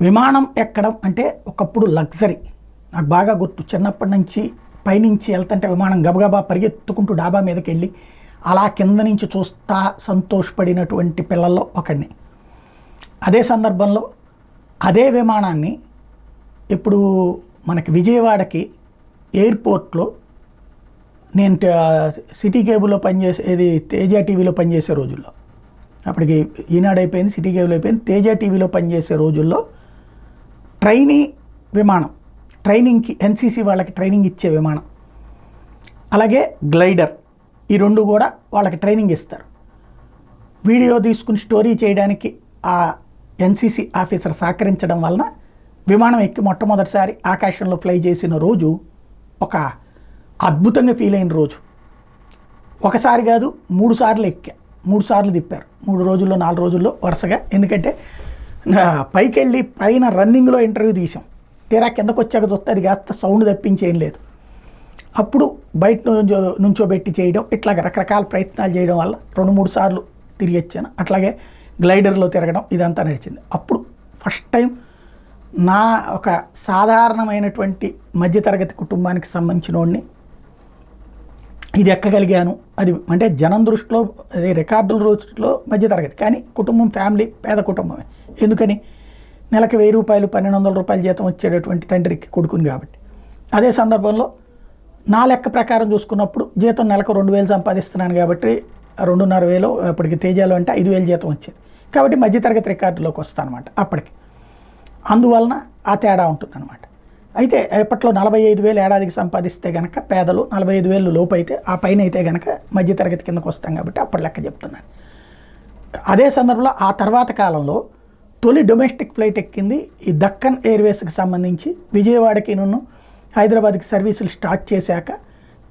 విమానం ఎక్కడం అంటే ఒకప్పుడు లగ్జరీ. నాకు బాగా గుర్తు, చిన్నప్పటి నుంచి పైనుంచి వెళ్తుంటే విమానం గబగబా పరిగెత్తుకుంటూ డాబా మీదకి వెళ్ళి అలా కింద నుంచి చూస్తా సంతోషపడినటువంటి పిల్లల్లో ఒకడిని. అదే సందర్భంలో అదే విమానాన్ని ఇప్పుడు మనకి విజయవాడకి ఎయిర్పోర్ట్లో నేను సిటీ కేబుల్లో పనిచేసేది, తేజ టీవీలో పనిచేసే రోజుల్లో, అప్పటికి ఈనాడు అయిపోయింది, సిటీ కేబుల్ అయిపోయింది, తేజ టీవీలో పనిచేసే రోజుల్లో ట్రైనీ విమానం, ట్రైనింగ్కి ఎన్సీసీ వాళ్ళకి ట్రైనింగ్ ఇచ్చే విమానం, అలాగే గ్లైడర్, ఈ రెండు కూడా వాళ్ళకి ట్రైనింగ్ ఇస్తారు. వీడియో తీసుకుని స్టోరీ చేయడానికి ఆ ఎన్సీసీ ఆఫీసర్ సహకరించడం వలన విమానం ఎక్కి మొట్టమొదటిసారి ఆకాశంలో ఫ్లై చేసిన రోజు ఒక అద్భుతంగా ఫీల్ అయిన రోజు. ఒకసారి కాదు 3 సార్లు ఎక్కా, 3 సార్లు తిప్పారు, 3 రోజుల్లో 4 రోజుల్లో వరుసగా. ఎందుకంటే పైకి వెళ్ళి పైన రన్నింగ్లో ఇంటర్వ్యూ తీసాం, తీరా కిందకు వచ్చాక చూస్తే అది కాస్త సౌండ్ తప్పించేం లేదు. అప్పుడు బయట నుంచోబెట్టి చేయడం, ఇట్లాగ రకరకాల ప్రయత్నాలు చేయడం వల్ల 2-3 సార్లు తిరిగి వచ్చాను. అట్లాగే గ్లైడర్లో తిరగడం, ఇదంతా నడిచింది. అప్పుడు ఫస్ట్ టైం నా ఒక సాధారణమైనటువంటి మధ్యతరగతి కుటుంబానికి సంబంధించిన వాడిని ఇది ఎక్కగలిగాను. అది అంటే జనం దృష్టిలో, అదే రికార్డుల రోజులో మధ్యతరగతి, కానీ కుటుంబం ఫ్యామిలీ పేద కుటుంబమే. ఎందుకని నెలకు 1000 రూపాయలు 1200 రూపాయల జీతం వచ్చేటటువంటి తండ్రికి కొడుకుని కాబట్టి. అదే సందర్భంలో నా లెక్క ప్రకారం చూసుకున్నప్పుడు జీతం నెలకు 2000 సంపాదిస్తున్నాను కాబట్టి 2500, అప్పటికి తేజాలో అంటే 5000 జీతం వచ్చేది కాబట్టి మధ్యతరగతి రికార్డులోకి వస్తానమాట అప్పటికి. అందువలన ఆ తేడా ఉంటుందన్నమాట. అయితే ఎప్పట్లో 45,000 ఏడాదికి సంపాదిస్తే కనుక పేదలు, 45,000 లోపు అయితే, ఆ పైన అయితే కనుక మధ్యతరగతి కిందకు వస్తాం కాబట్టి అప్పటి లెక్క చెప్తున్నాను. అదే సందర్భంలో ఆ తర్వాత కాలంలో తొలి డొమెస్టిక్ ఫ్లైట్ ఎక్కింది ఈ దక్కన్ ఎయిర్వేస్కి సంబంధించి. విజయవాడకి హైదరాబాద్కి సర్వీసులు స్టార్ట్ చేశాక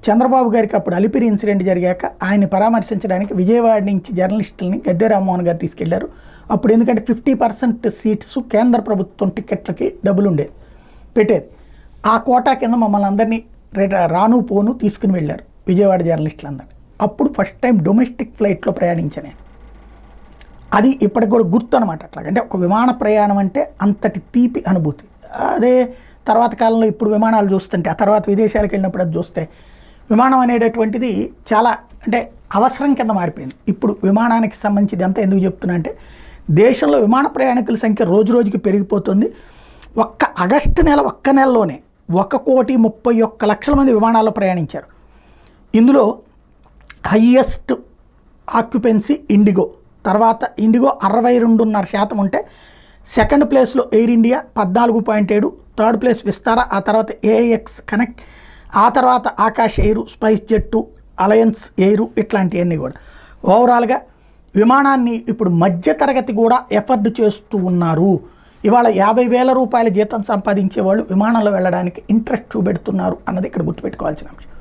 చంద్రబాబు గారికి అప్పుడు అలిపిరి ఇన్సిడెంట్ జరిగాక ఆయన్ని పరామర్శించడానికి విజయవాడ నుంచి జర్నలిస్టులని గద్దె రామ్మోహన్ గారు తీసుకెళ్లారు. అప్పుడు ఎందుకంటే 50% సీట్స్ కేంద్ర ప్రభుత్వం టికెట్లకి డబ్బులు ఉండేది, పెట్టేది. ఆ కోటా కింద మమ్మల్ని అందరినీ రాను పోను తీసుకుని వెళ్ళారు విజయవాడ జర్నలిస్టులందరినీ. అప్పుడు ఫస్ట్ టైం డొమెస్టిక్ ఫ్లైట్లో ప్రయాణించాను నేను. అది ఇప్పటికి కూడా గుర్తు అనమాట. అట్లాగంటే ఒక విమాన ప్రయాణం అంటే అంతటి తీపి అనుభూతి. అదే తర్వాత కాలంలో ఇప్పుడు విమానాలు చూస్తుంటే, ఆ తర్వాత విదేశాలకు వెళ్ళినప్పుడు అది చూస్తే విమానం అనేటటువంటిది చాలా అంటే అవసరం కింద మారిపోయింది. ఇప్పుడు విమానానికి సంబంధించి అంతా ఎందుకు చెప్తున్నా అంటే, దేశంలో విమాన ప్రయాణికుల సంఖ్య రోజు రోజుకి పెరిగిపోతుంది. ఒక్క ఆగస్టు నెల, ఒక్క నెలలోనే 1,31,00,000 మంది విమానాల్లో ప్రయాణించారు. ఇందులో హయ్యెస్ట్ ఆక్యుపెన్సీ ఇండిగో, తర్వాత ఇండిగో 62.5% ఉంటే, సెకండ్ ప్లేస్లో ఎయిర్ ఇండియా 14.7, థర్డ్ ప్లేస్ విస్తారా, ఆ తర్వాత ఏఐఎక్స్ కనెక్ట్, ఆ తర్వాత ఆకాష్ ఎయిరు, స్పైస్ జెట్టు, అలయన్స్ ఎయిరు, ఇట్లాంటివన్నీ కూడా. ఓవరాల్గా విమానాన్ని ఇప్పుడు మధ్యతరగతి కూడా ఎఫర్డ్ చేస్తూ ఉన్నారు. ఇవాళ 50,000 రూపాయల జీతం సంపాదించే వాళ్ళు విమానంలో వెళ్ళడానికి ఇంట్రెస్ట్ చూపెడుతున్నారు అన్నది ఇక్కడ గుర్తుపెట్టుకోవాల్సిన అంశం.